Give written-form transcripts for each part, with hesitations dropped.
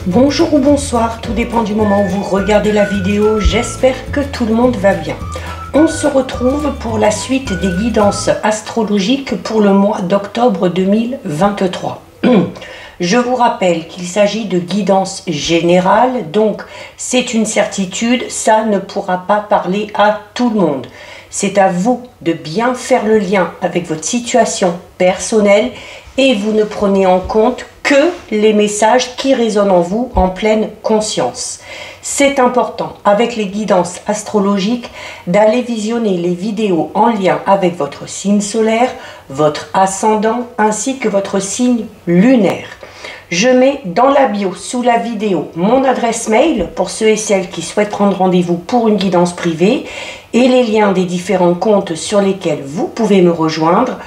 Bonjour ou bonsoir, tout dépend du moment où vous regardez la vidéo, j'espère que tout le monde va bien. On se retrouve pour la suite des guidances astrologiques pour le mois d'octobre 2023. Je vous rappelle qu'il s'agit de guidance générale, donc c'est une certitude, ça ne pourra pas parler à tout le monde. C'est à vous de bien faire le lien avec votre situation personnelle et vous ne prenez en compte que les messages qui résonnent en vous en pleine conscience. C'est important avec les guidances astrologiques d'aller visionner les vidéos en lien avec votre signe solaire, votre ascendant ainsi que votre signe lunaire. Je mets dans la bio sous la vidéo mon adresse mail pour ceux et celles qui souhaitent prendre rendez-vous pour une guidance privée et les liens des différents comptes sur lesquels vous pouvez me rejoindre.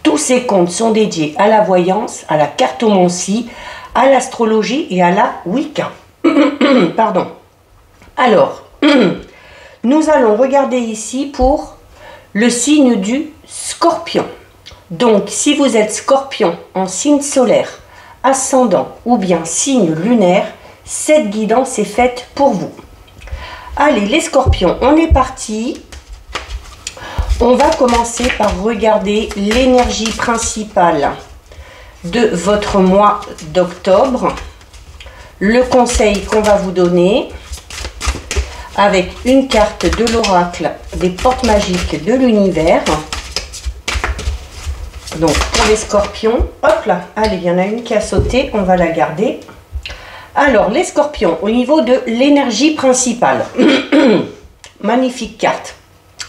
Tous ces comptes sont dédiés à la voyance, à la cartomancie, à l'astrologie et à la Wicca. Pardon. Alors, nous allons regarder ici pour le signe du Scorpion. Donc, si vous êtes Scorpion en signe solaire, ascendant ou bien signe lunaire, cette guidance est faite pour vous. Allez, les Scorpions, on est parti. On va commencer par regarder l'énergie principale de votre mois d'octobre. Le conseil qu'on va vous donner avec une carte de l'oracle des portes magiques de l'univers. Donc pour les Scorpions, hop là, allez, il y en a une qui a sauté, on va la garder. Alors les Scorpions, au niveau de l'énergie principale, magnifique carte.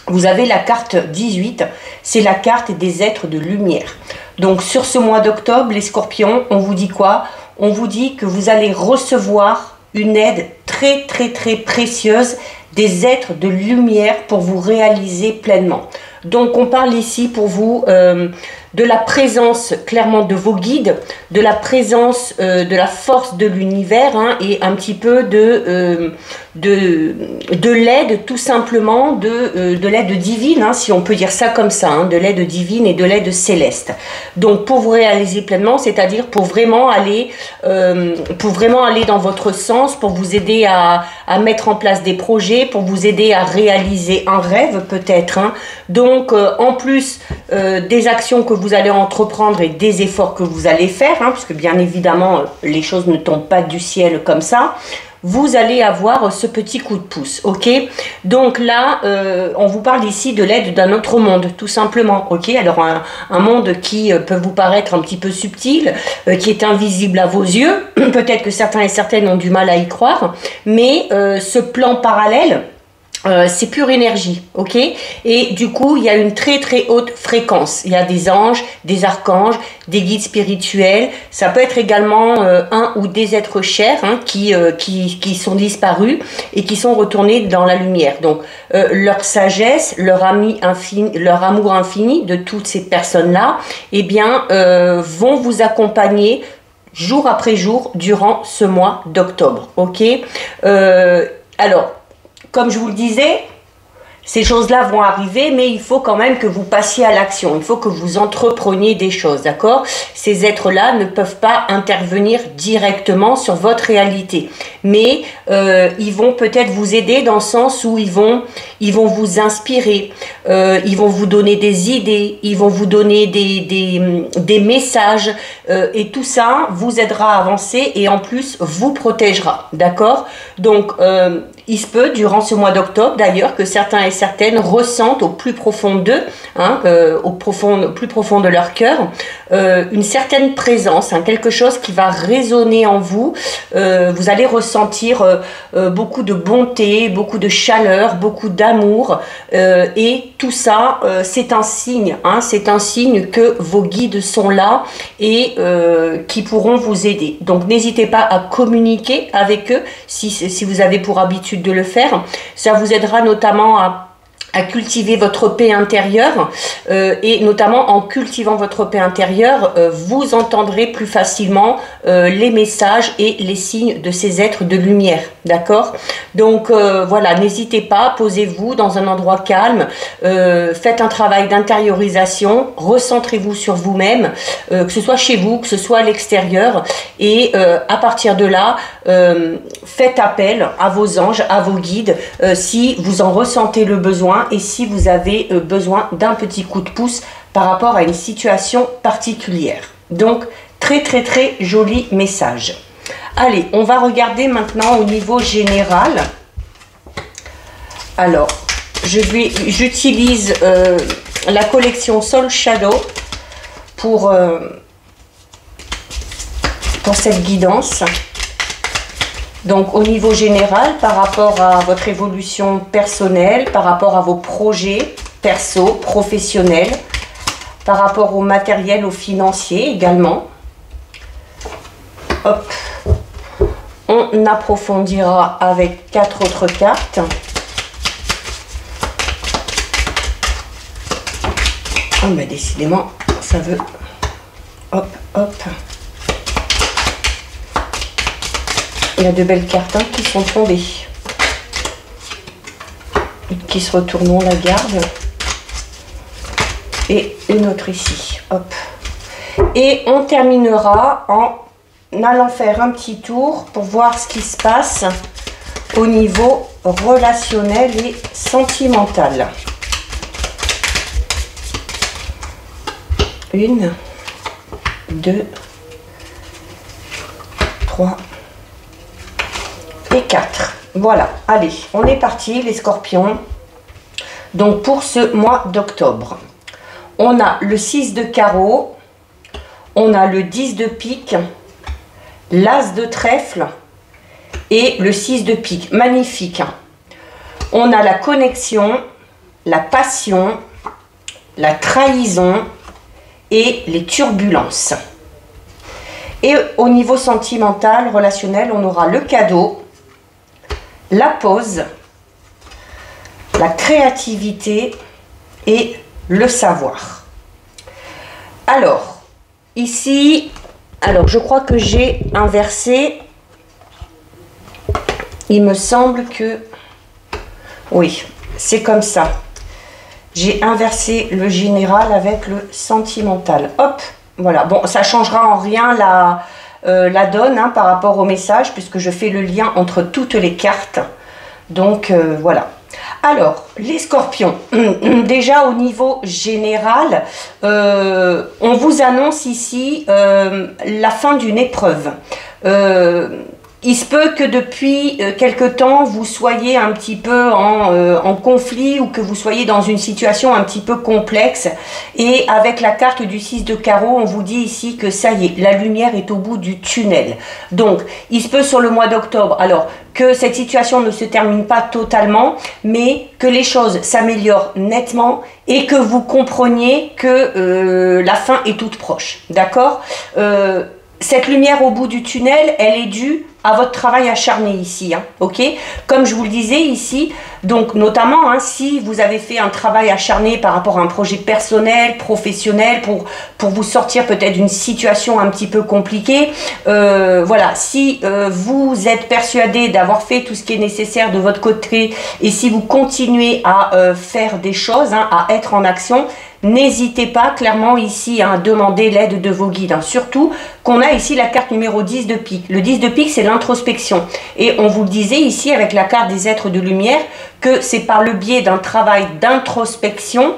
Vous avez la carte 18, c'est la carte des êtres de lumière. Donc sur ce mois d'octobre, les Scorpions, on vous dit quoi? On vous dit que vous allez recevoir une aide très précieuse des êtres de lumière pour vous réaliser pleinement. Donc on parle ici pour vous de la présence clairement de vos guides, de la présence de la force de l'univers hein, et un petit peu de l'aide tout simplement, de l'aide divine, hein, si on peut dire ça comme ça, hein, de l'aide divine et de l'aide céleste. Donc pour vous réaliser pleinement, c'est-à-dire pour vraiment aller dans votre sens, pour vous aider à mettre en place des projets, pour vous aider à réaliser un rêve peut-être. Hein. Donc en plus des actions que vous allez entreprendre et des efforts que vous allez faire, hein, parce que bien évidemment les choses ne tombent pas du ciel comme ça, vous allez avoir ce petit coup de pouce, ok? Donc là, on vous parle ici de l'aide d'un autre monde, tout simplement, ok? Alors un monde qui peut vous paraître un petit peu subtil, qui est invisible à vos yeux, peut-être que certains et certaines ont du mal à y croire, mais ce plan parallèle, c'est pure énergie, ok? Et du coup, il y a une très haute fréquence. Il y a des anges, des archanges, des guides spirituels. Ça peut être également un ou des êtres chers hein, qui sont disparus et qui sont retournés dans la lumière. Donc, leur sagesse, leur amour infini de toutes ces personnes-là, eh bien, vont vous accompagner jour après jour durant ce mois d'octobre, ok? Alors, comme je vous le disais, ces choses-là vont arriver, mais il faut quand même que vous passiez à l'action. Il faut que vous entrepreniez des choses, d'accord? Ces êtres-là ne peuvent pas intervenir directement sur votre réalité. Mais ils vont peut-être vous aider dans le sens où ils vont vous inspirer. Ils vont vous donner des idées. Ils vont vous donner des messages. Et tout ça vous aidera à avancer et en plus vous protégera, d'accord? Donc, il se peut, durant ce mois d'octobre d'ailleurs, que certains et certaines ressentent au plus profond d'eux, hein, au plus profond de leur cœur, une certaine présence, hein, quelque chose qui va résonner en vous. Vous allez ressentir beaucoup de bonté, beaucoup de chaleur, beaucoup d'amour. Et tout ça, c'est un signe, hein, c'est un signe que vos guides sont là et qui pourront vous aider. Donc n'hésitez pas à communiquer avec eux si vous avez pour habitude de le faire. Ça vous aidera notamment à cultiver votre paix intérieure et notamment en cultivant votre paix intérieure, vous entendrez plus facilement les messages et les signes de ces êtres de lumière. d'accord? Donc voilà, n'hésitez pas, posez-vous dans un endroit calme, faites un travail d'intériorisation, recentrez-vous sur vous-même, que ce soit chez vous, que ce soit à l'extérieur, et à partir de là, faites appel à vos anges, à vos guides, si vous en ressentez le besoin et si vous avez besoin d'un petit coup de pouce par rapport à une situation particulière. Donc, très très très joli message. Allez, on va regarder maintenant au niveau général. Alors, j'utilise la collection Soul Shadow pour cette guidance. Donc, au niveau général, par rapport à votre évolution personnelle, par rapport à vos projets perso, professionnels, par rapport au matériel, au financier également. Hop. On approfondira avec 4 autres cartes. Ah mais décidément, ça veut... Hop, hop. Il y a de belles cartes hein, qui sont tombées. Une qui se retourne, on la garde. Et une autre ici. Hop. Et on terminera en allant faire un petit tour pour voir ce qui se passe au niveau relationnel et sentimental. 1, 2, 3 et 4. Voilà, allez, on est parti les scorpions. Donc pour ce mois d'octobre, on a le 6 de carreau, on a le 10 de pique, l'as de trèfle et le 6 de pique. Magnifique. On a la connexion, la passion, la trahison et les turbulences. Et au niveau sentimental, relationnel, on aura le cadeau, la pause, la créativité et le savoir. Alors, ici, je crois que j'ai inversé. Il me semble que... Oui, c'est comme ça. J'ai inversé le général avec le sentimental. Hop, voilà. Bon, ça changera en rien la donne hein, par rapport au message, puisque je fais le lien entre toutes les cartes. Donc, voilà. Alors, les scorpions, déjà au niveau général, on vous annonce ici la fin d'une épreuve. Il se peut que depuis quelque temps, vous soyez un petit peu en conflit ou que vous soyez dans une situation un petit peu complexe. Et avec la carte du 6 de carreau, on vous dit ici que ça y est, la lumière est au bout du tunnel. Donc, il se peut sur le mois d'octobre, alors que cette situation ne se termine pas totalement, mais que les choses s'améliorent nettement et que vous compreniez que la fin est toute proche. D'accord ? Cette lumière au bout du tunnel, elle est due à votre travail acharné ici, hein, ok? Comme je vous le disais ici, donc notamment hein, si vous avez fait un travail acharné par rapport à un projet personnel, professionnel, pour vous sortir peut-être d'une situation un petit peu compliquée, voilà, si vous êtes persuadé d'avoir fait tout ce qui est nécessaire de votre côté et si vous continuez à faire des choses, hein, à être en action, n'hésitez pas clairement ici à demander l'aide de vos guides. Hein. Surtout qu'on a ici la carte numéro 10 de pique. Le 10 de pique, c'est l'introspection. Et on vous le disait ici avec la carte des êtres de lumière que c'est par le biais d'un travail d'introspection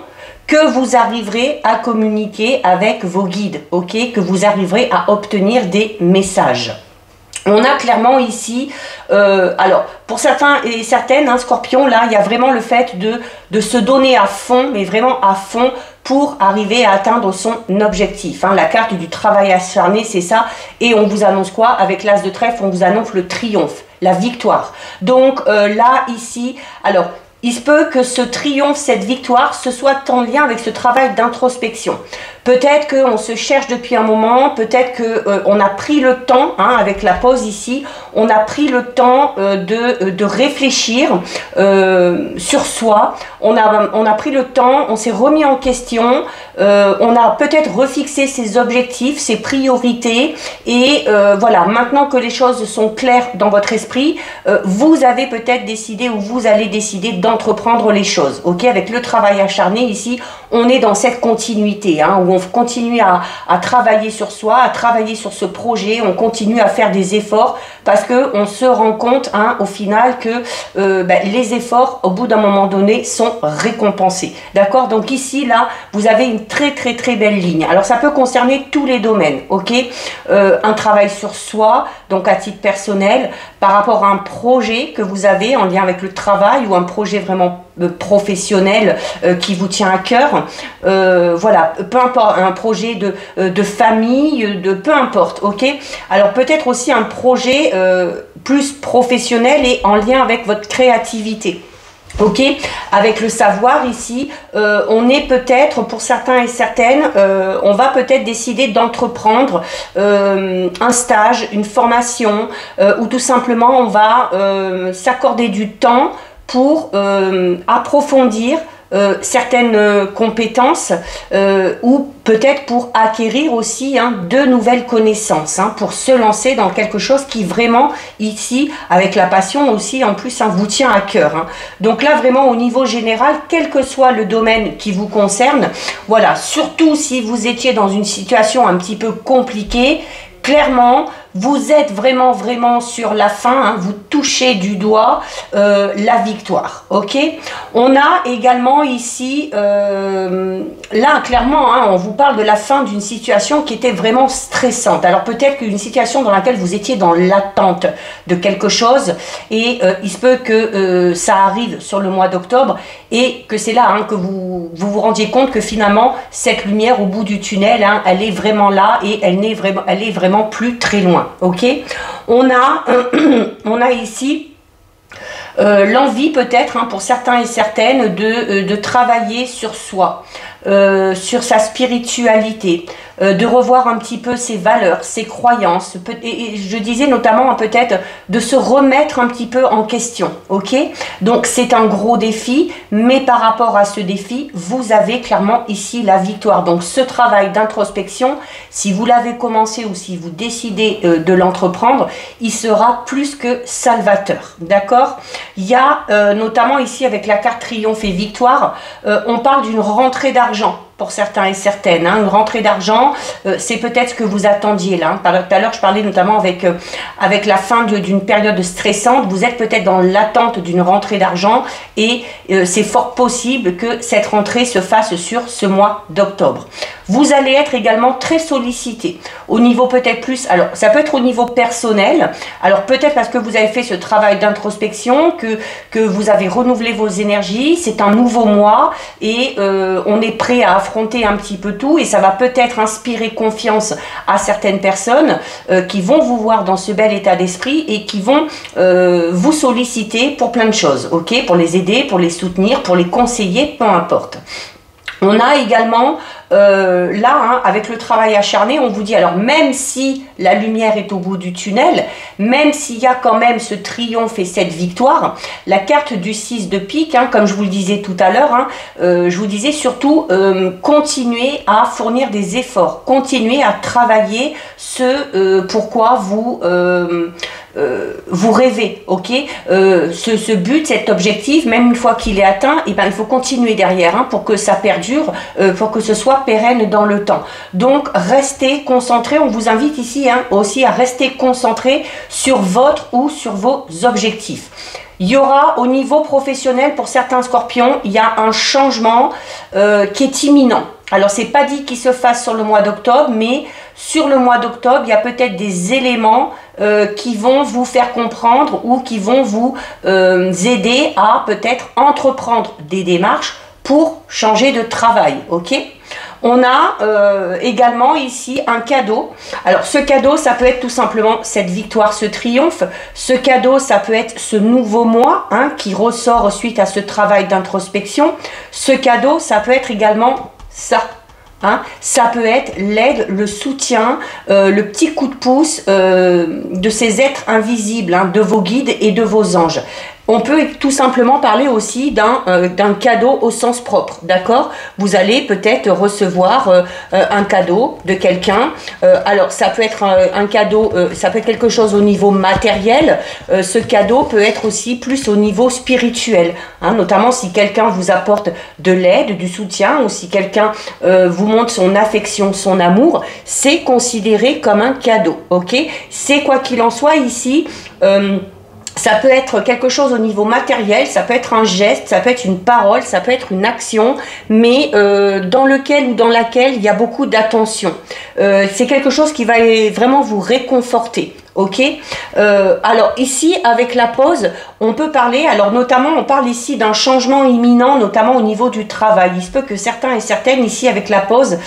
que vous arriverez à communiquer avec vos guides, ok? Que vous arriverez à obtenir des messages. On a clairement ici, alors pour certains et certaines, hein, scorpions, là, il y a vraiment le fait de se donner à fond, mais vraiment à fond, pour arriver à atteindre son objectif. Hein. La carte du travail acharné, c'est ça. Et on vous annonce quoi? Avec l'as de trèfle, on vous annonce le triomphe, la victoire. Donc là, ici, alors... il se peut que ce triomphe, cette victoire, ce soit en lien avec ce travail d'introspection. Peut-être qu'on se cherche depuis un moment, peut-être qu'on a pris le temps, hein, avec la pause ici, on a pris le temps de réfléchir sur soi, on a pris le temps, on s'est remis en question, on a peut-être refixé ses objectifs, ses priorités, et voilà, maintenant que les choses sont claires dans votre esprit, vous avez peut-être décidé, ou vous allez décider d'entreprendre les choses, ok? Avec le travail acharné ici, on est dans cette continuité, hein, où on continue à travailler sur soi, à travailler sur ce projet, on continue à faire des efforts, parce qu'on se rend compte, hein, au final, que les efforts, au bout d'un moment donné, sont récompensés. D'accord? Donc ici, là, vous avez une très très très belle ligne. Alors ça peut concerner tous les domaines, ok? Un travail sur soi, donc à titre personnel, par rapport à un projet que vous avez en lien avec le travail, ou un projet vraiment professionnel qui vous tient à cœur, voilà, peu importe, un projet de famille, peu importe, ok? Alors peut-être aussi un projet plus professionnel et en lien avec votre créativité. Ok, avec le savoir ici, on est peut-être, pour certains et certaines, on va peut-être décider d'entreprendre un stage, une formation, ou tout simplement on va s'accorder du temps pour approfondir certaines compétences, ou peut-être pour acquérir aussi, hein, de nouvelles connaissances, hein, pour se lancer dans quelque chose qui vraiment ici, avec la passion aussi en plus, hein, vous tient à cœur, hein. Donc là vraiment au niveau général, quel que soit le domaine qui vous concerne, voilà, surtout si vous étiez dans une situation un petit peu compliquée, clairement, vous êtes vraiment sur la fin, hein, vous touchez du doigt la victoire, ok? On a également ici, là clairement, hein, on vous parle de la fin d'une situation qui était vraiment stressante. Alors peut-être qu'une situation dans laquelle vous étiez dans l'attente de quelque chose, et il se peut que ça arrive sur le mois d'octobre, et que c'est là, hein, que vous rendiez compte que finalement cette lumière au bout du tunnel, hein, elle est vraiment là, et elle est vraiment plus très loin. Ok, on a ici l'envie peut-être, hein, pour certains et certaines de travailler sur soi, sur sa spiritualité, de revoir un petit peu ses valeurs, ses croyances, et je disais notamment peut-être de se remettre un petit peu en question, ok? Donc c'est un gros défi, mais par rapport à ce défi, vous avez clairement ici la victoire. Donc ce travail d'introspection, si vous l'avez commencé ou si vous décidez de l'entreprendre, il sera plus que salvateur, d'accord? Il y a notamment ici avec la carte triomphe et victoire, on parle d'une rentrée d'argent. Pour certains et certaines, hein, une rentrée d'argent, c'est peut-être ce que vous attendiez là. Tout à l'heure, je parlais notamment avec la fin d'une période stressante. Vous êtes peut-être dans l'attente d'une rentrée d'argent, et c'est fort possible que cette rentrée se fasse sur ce mois d'octobre. Vous allez être également très sollicité au niveau peut-être plus, alors ça peut être au niveau personnel, alors peut-être parce que vous avez fait ce travail d'introspection, que vous avez renouvelé vos énergies, c'est un nouveau mois, et on est prêt à affronter un petit peu tout, et ça va peut-être inspirer confiance à certaines personnes qui vont vous voir dans ce bel état d'esprit, et qui vont vous solliciter pour plein de choses, ok, pour les aider, pour les soutenir, pour les conseiller, peu importe. On a également là, hein, avec le travail acharné, on vous dit, alors même si la lumière est au bout du tunnel, même s'il y a quand même ce triomphe et cette victoire, la carte du 6 de pique, hein, comme je vous le disais tout à l'heure, hein, je vous disais surtout continuez à fournir des efforts, continuez à travailler ce pourquoi vous rêvez, ok, ce but, cet objectif, même une fois qu'il est atteint, et ben, il faut continuer derrière, hein, pour que ça perdure, pour que ce soit pérenne dans le temps. Donc restez concentré, on vous invite ici, hein, aussi à rester concentré sur votre ou sur vos objectifs. Il y aura au niveau professionnel, pour certains scorpions, il y a un changement qui est imminent. Alors c'est pas dit qu'il se fasse sur le mois d'octobre, mais sur le mois d'octobre, il y a peut-être des éléments qui vont vous faire comprendre, ou qui vont vous aider à peut-être entreprendre des démarches pour changer de travail, ok? On a également ici un cadeau. Alors ce cadeau, ça peut être tout simplement cette victoire, ce triomphe. Ce cadeau, ça peut être ce nouveau mois, hein, qui ressort suite à ce travail d'introspection. Ce cadeau, ça peut être également ça. Hein. Ça peut être l'aide, le soutien, le petit coup de pouce de ces êtres invisibles, hein, de vos guides et de vos anges. On peut tout simplement parler aussi d'un cadeau au sens propre, d'accord? Vous allez peut-être recevoir un cadeau de quelqu'un. Alors, ça peut être un cadeau, ça peut être quelque chose au niveau matériel. Ce cadeau peut être aussi plus au niveau spirituel, hein, notamment si quelqu'un vous apporte de l'aide, du soutien, ou si quelqu'un vous montre son affection, son amour, c'est considéré comme un cadeau, ok? C'est quoi qu'il en soit ici... ça peut être quelque chose au niveau matériel, ça peut être un geste, ça peut être une parole, ça peut être une action, mais dans lequel ou dans laquelle il y a beaucoup d'attention. C'est quelque chose qui va vraiment vous réconforter. Ok, alors ici avec la pause on peut parler, alors notamment on parle ici d'un changement imminent, notamment au niveau du travail. Il se peut que certains et certaines ici avec la pause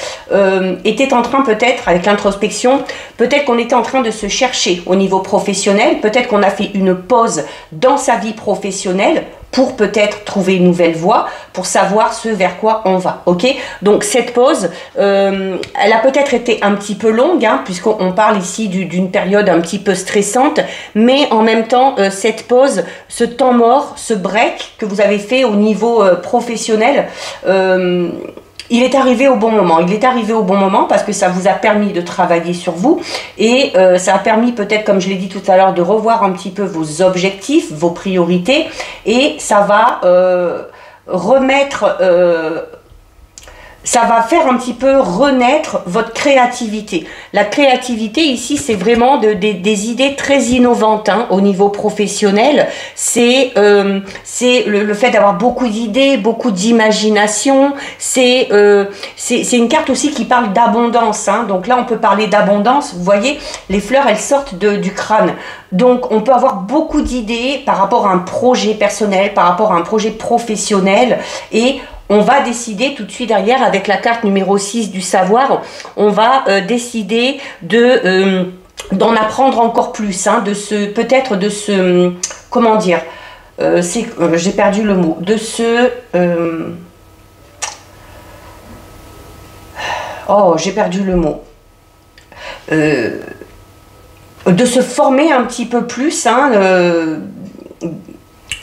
étaient en train, peut-être avec l'introspection, peut-être qu'on était en train de se chercher au niveau professionnel, peut-être qu'on a fait une pause dans sa vie professionnelle pour peut-être trouver une nouvelle voie, pour savoir ce vers quoi on va, ok? Donc cette pause, elle a peut-être été un petit peu longue, hein, puisqu'on parle ici d'une période un petit peu stressante, mais en même temps, cette pause, ce temps mort, ce break que vous avez fait au niveau professionnel, il est arrivé au bon moment. Il est arrivé au bon moment parce que ça vous a permis de travailler sur vous et ça a permis peut-être, comme je l'ai dit tout à l'heure, de revoir un petit peu vos objectifs, vos priorités et ça va remettre... ça va faire un petit peu renaître votre créativité. La créativité ici, c'est vraiment des idées très innovantes, hein, au niveau professionnel. C'est le fait d'avoir beaucoup d'idées, beaucoup d'imagination. C'est une carte aussi qui parle d'abondance, hein. Donc là, on peut parler d'abondance. Vous voyez, les fleurs, elles sortent du crâne. Donc, on peut avoir beaucoup d'idées par rapport à un projet personnel, par rapport à un projet professionnel et on va décider tout de suite derrière, avec la carte numéro 6 du savoir, on va décider d'en apprendre encore plus, hein, peut-être de ce, comment dire, j'ai perdu le mot, de ce, oh, j'ai perdu le mot, de se former un petit peu plus, hein,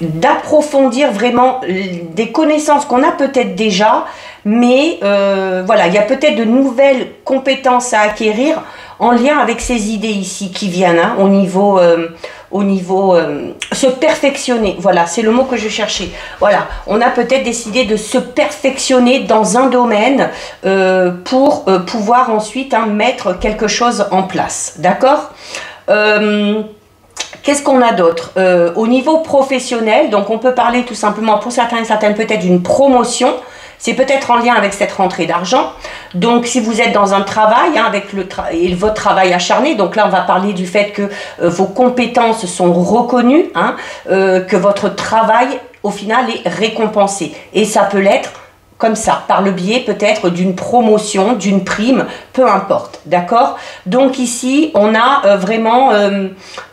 d'approfondir vraiment des connaissances qu'on a peut-être déjà, mais voilà, il y a peut-être de nouvelles compétences à acquérir en lien avec ces idées ici qui viennent, hein, au niveau se perfectionner, voilà, c'est le mot que je cherchais. Voilà, on a peut-être décidé de se perfectionner dans un domaine pour pouvoir ensuite, hein, mettre quelque chose en place, d'accord? Qu'est-ce qu'on a d'autre? Au niveau professionnel, donc on peut parler tout simplement pour certains et certaines peut-être d'une promotion. C'est peut-être en lien avec cette rentrée d'argent. Donc si vous êtes dans un travail, hein, avec votre travail acharné, donc là on va parler du fait que vos compétences sont reconnues, hein, que votre travail au final est récompensé. Et ça peut l'être comme ça, par le biais peut-être d'une promotion, d'une prime, peu importe, d'accord? Donc ici, on a vraiment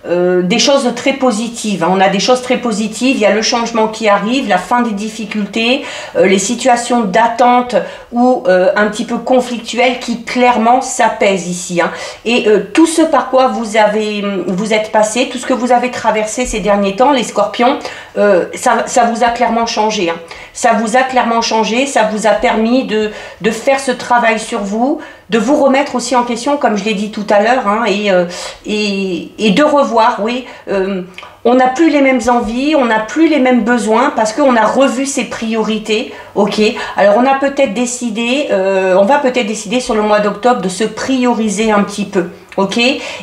des choses très positives, hein. On a des choses très positives, il y a le changement qui arrive, la fin des difficultés, les situations d'attente ou un petit peu conflictuelles qui clairement s'apaisent ici, hein. Et tout ce par quoi vous êtes passé, tout ce que vous avez traversé ces derniers temps, les scorpions, ça vous a clairement changé, hein. Ça vous a clairement changé, ça vous a permis de faire ce travail sur vous, de vous remettre aussi en question, comme je l'ai dit tout à l'heure, hein, et de revoir, oui, on n'a plus les mêmes envies, on n'a plus les mêmes besoins, parce qu'on a revu ses priorités, ok. Alors on a peut-être décidé, on va peut-être décider sur le mois d'octobre de se prioriser un petit peu, ok,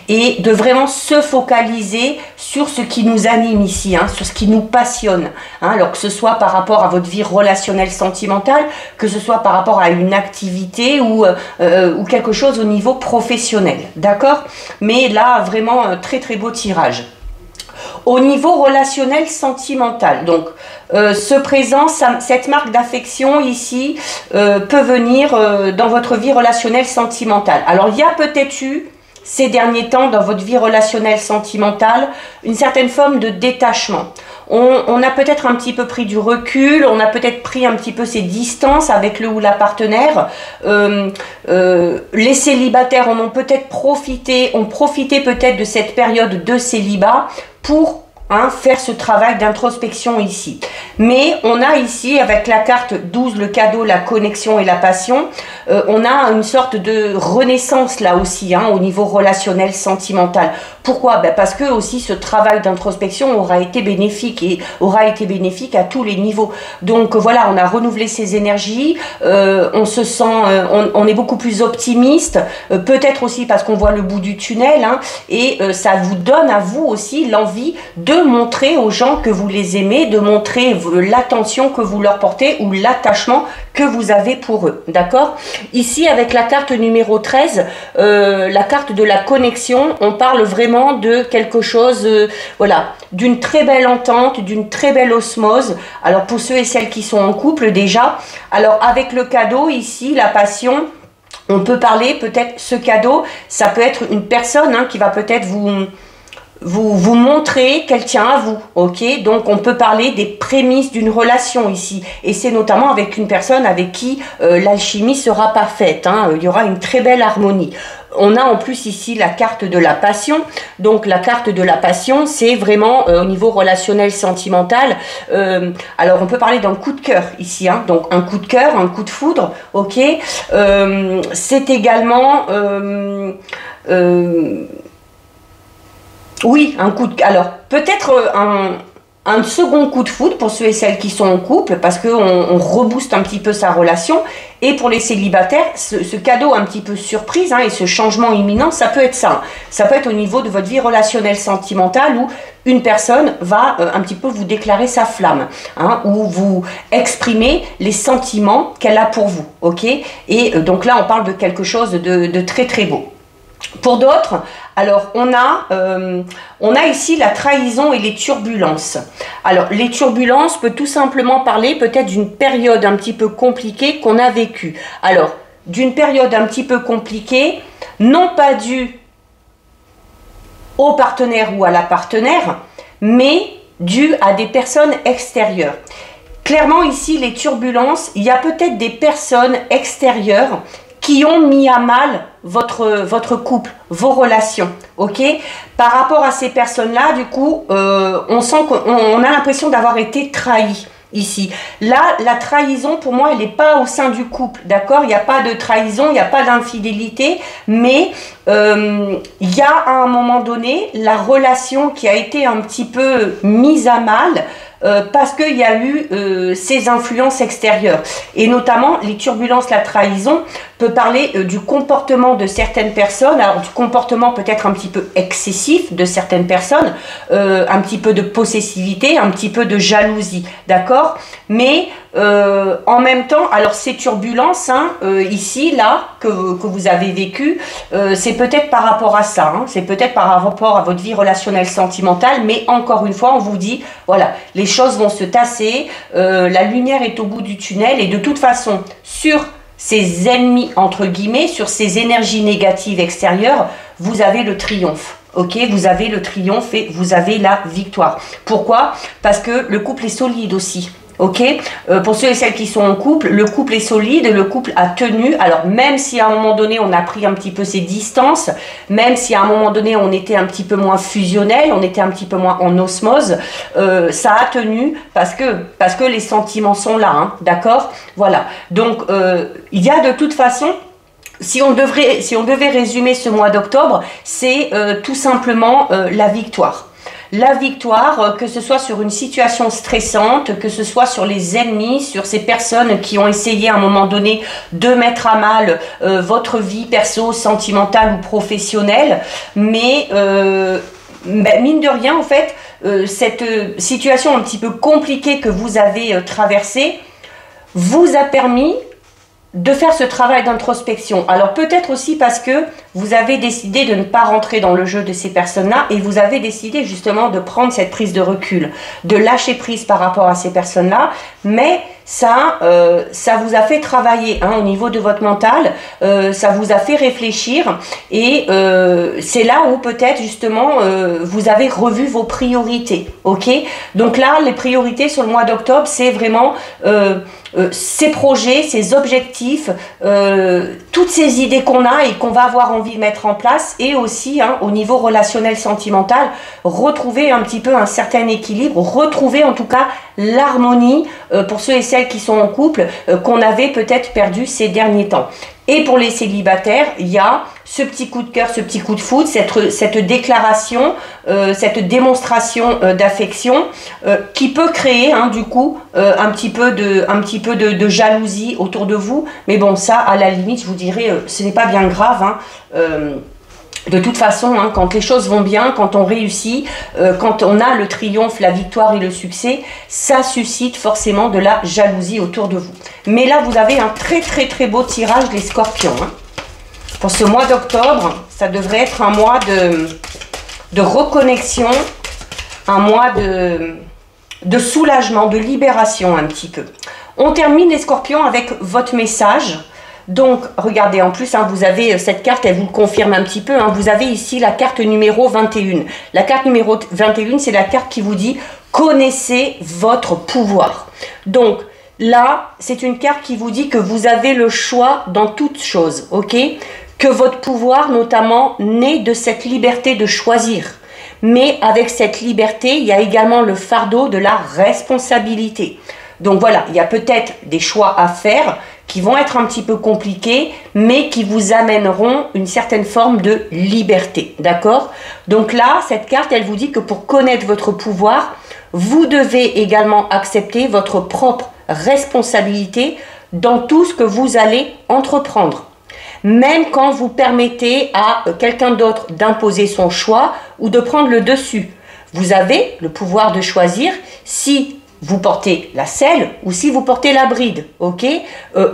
et de vraiment se focaliser sur ce qui nous anime ici, hein, sur ce qui nous passionne, hein, alors que ce soit par rapport à votre vie relationnelle sentimentale, que ce soit par rapport à une activité ou quelque chose au niveau professionnel, d'accord? Mais là, vraiment, un très très beau tirage. Au niveau relationnel sentimental, donc ce présent, cette marque d'affection ici peut venir dans votre vie relationnelle sentimentale. Alors il y a peut-être eu ces derniers temps dans votre vie relationnelle sentimentale une certaine forme de détachement. on a peut-être un petit peu pris du recul, on a peut-être pris un petit peu ses distances avec le ou la partenaire. Les célibataires en ont peut-être profité, ont profité peut-être de cette période de célibat pour faire ce travail d'introspection ici. Mais on a ici, avec la carte 12, le cadeau, la connexion et la passion, on a une sorte de renaissance là aussi, au niveau relationnel, sentimental. Pourquoi? Parce que aussi ce travail d'introspection aura été bénéfique et aura été bénéfique à tous les niveaux. Donc voilà, on a renouvelé ses énergies, on se sent, on est beaucoup plus optimiste, peut-être aussi parce qu'on voit le bout du tunnel, et ça vous donne à vous aussi l'envie de montrer aux gens que vous les aimez, de montrer l'attention que vous leur portez ou l'attachement que vous avez pour eux, d'accord? Ici, avec la carte numéro 13, la carte de la connexion, on parle vraiment de quelque chose, voilà, d'une très belle entente, d'une très belle osmose. Alors, pour ceux et celles qui sont en couple déjà, alors avec le cadeau, ici, la passion, on peut parler peut-être, ce cadeau, ça peut être une personne qui va peut-être vous montrer qu'elle tient à vous, ok? Donc on peut parler des prémices d'une relation ici, et c'est notamment avec une personne avec qui l'alchimie sera pas faite, il y aura une très belle harmonie. On a en plus ici la carte de la passion. Donc la carte de la passion, c'est vraiment au niveau relationnel, sentimental. Alors on peut parler d'un coup de cœur ici, donc un coup de cœur, un coup de foudre, ok? C'est également oui, un coup de... Alors, peut-être un second coup de foudre pour ceux et celles qui sont en couple, parce qu'on rebooste un petit peu sa relation. Et pour les célibataires, ce cadeau un petit peu surprise et ce changement imminent, ça peut être ça. Ça peut être au niveau de votre vie relationnelle sentimentale où une personne va un petit peu vous déclarer sa flamme, ou vous exprimer les sentiments qu'elle a pour vous, ok? Et donc là, on parle de quelque chose de très très beau. Pour d'autres, alors on a ici la trahison et les turbulences. Alors les turbulences peut tout simplement parler peut-être d'une période un petit peu compliquée qu'on a vécue. Alors d'une période un petit peu compliquée, non pas due au partenaire ou à la partenaire, mais due à des personnes extérieures. Clairement ici les turbulences, il y a peut-être des personnes extérieures qui ont mis à mal votre couple, vos relations, ok? Par rapport à ces personnes-là, du coup, on sent qu'on a l'impression d'avoir été trahi ici. Là, la trahison, pour moi, elle n'est pas au sein du couple, d'accord? Il n'y a pas de trahison, il n'y a pas d'infidélité, mais il y a à un moment donné la relation qui a été un petit peu mise à mal, parce qu'il y a eu ces influences extérieures. Et notamment, les turbulences, la trahison, peut parler du comportement de certaines personnes, alors du comportement peut-être un petit peu excessif de certaines personnes, un petit peu de possessivité, un petit peu de jalousie, d'accord? Mais en même temps, alors ces turbulences, ici, là, que vous avez vécues, c'est peut-être par rapport à ça, c'est peut-être par rapport à votre vie relationnelle sentimentale, mais encore une fois, on vous dit, voilà, les choses vont se tasser, la lumière est au bout du tunnel, et de toute façon, sur ces ennemis, entre guillemets, sur ces énergies négatives extérieures, vous avez le triomphe. Ok, vous avez le triomphe et vous avez la victoire. Pourquoi? Parce que le couple est solide aussi. Ok, pour ceux et celles qui sont en couple, le couple est solide, le couple a tenu. Alors même si à un moment donné on a pris un petit peu ses distances, même si à un moment donné on était un petit peu moins fusionnel, on était un petit peu moins en osmose, ça a tenu parce que les sentiments sont là, d'accord? Voilà. Donc il y a de toute façon, si on devait résumer ce mois d'octobre, c'est tout simplement la victoire. La victoire, que ce soit sur une situation stressante, que ce soit sur les ennemis, sur ces personnes qui ont essayé à un moment donné de mettre à mal votre vie perso, sentimentale ou professionnelle. Mais mine de rien, en fait, cette situation un petit peu compliquée que vous avez traversée vous a permis de faire ce travail d'introspection. Alors peut-être aussi parce que vous avez décidé de ne pas rentrer dans le jeu de ces personnes-là et vous avez décidé justement de prendre cette prise de recul, de lâcher prise par rapport à ces personnes-là, mais ça vous a fait travailler au niveau de votre mental, ça vous a fait réfléchir et c'est là où peut-être justement vous avez revu vos priorités, ok? Donc là, les priorités sur le mois d'octobre, c'est vraiment ces projets, ces objectifs, toutes ces idées qu'on a et qu'on va avoir envie de mettre en place, et aussi au niveau relationnel sentimental, retrouver un petit peu un certain équilibre, retrouver en tout cas l'harmonie pour ceux et celles qui sont en couple, qu'on avait peut-être perdu ces derniers temps. Et pour les célibataires, il y a ce petit coup de cœur, ce petit coup de foudre, cette déclaration, cette démonstration d'affection qui peut créer du coup un petit peu de jalousie autour de vous. Mais bon, ça, à la limite, je vous dirais, ce n'est pas bien grave. De toute façon, quand les choses vont bien, quand on réussit, quand on a le triomphe, la victoire et le succès, ça suscite forcément de la jalousie autour de vous. Mais là, vous avez un très très très beau tirage, les scorpions. Pour ce mois d'octobre, ça devrait être un mois de reconnexion, un mois de soulagement, de libération un petit peu. On termine les scorpions avec votre message. Donc, regardez, en plus, vous avez cette carte, elle vous le confirme un petit peu. Vous avez ici la carte numéro 21. La carte numéro 21, c'est la carte qui vous dit « Connaissez votre pouvoir ». Donc, là, c'est une carte qui vous dit que vous avez le choix dans toute chose, ok? Que votre pouvoir, notamment, naît de cette liberté de choisir. Mais avec cette liberté, il y a également le fardeau de la responsabilité. Donc voilà, il y a peut-être des choix à faire qui vont être un petit peu compliqués, mais qui vous amèneront une certaine forme de liberté, d'accord? Donc là, cette carte, elle vous dit que pour connaître votre pouvoir, vous devez également accepter votre propre responsabilité dans tout ce que vous allez entreprendre. Même quand vous permettez à quelqu'un d'autre d'imposer son choix ou de prendre le dessus. Vous avez le pouvoir de choisir si vous portez la selle ou si vous portez la bride, ok?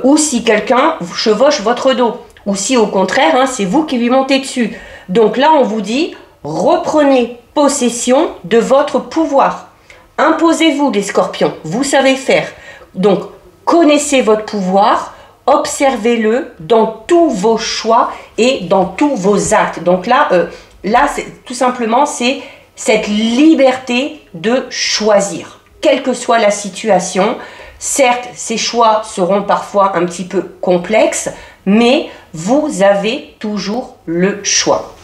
Ou si quelqu'un vous chevauche votre dos, ou si au contraire, c'est vous qui lui montez dessus. Donc là, on vous dit, reprenez possession de votre pouvoir. Imposez-vous, les scorpions, vous savez faire. Donc, connaissez votre pouvoir, observez-le dans tous vos choix et dans tous vos actes. Donc là, tout simplement, c'est cette liberté de choisir. Quelle que soit la situation, certes, ces choix seront parfois un petit peu complexes, mais vous avez toujours le choix.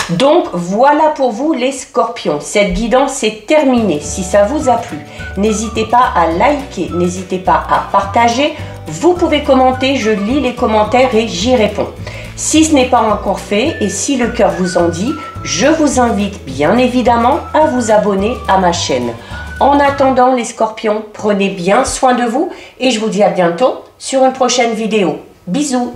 Donc, voilà pour vous les scorpions. Cette guidance est terminée. Si ça vous a plu, n'hésitez pas à liker, n'hésitez pas à partager. Vous pouvez commenter, je lis les commentaires et j'y réponds. Si ce n'est pas encore fait et si le cœur vous en dit, je vous invite bien évidemment à vous abonner à ma chaîne. En attendant les scorpions, prenez bien soin de vous et je vous dis à bientôt sur une prochaine vidéo. Bisous!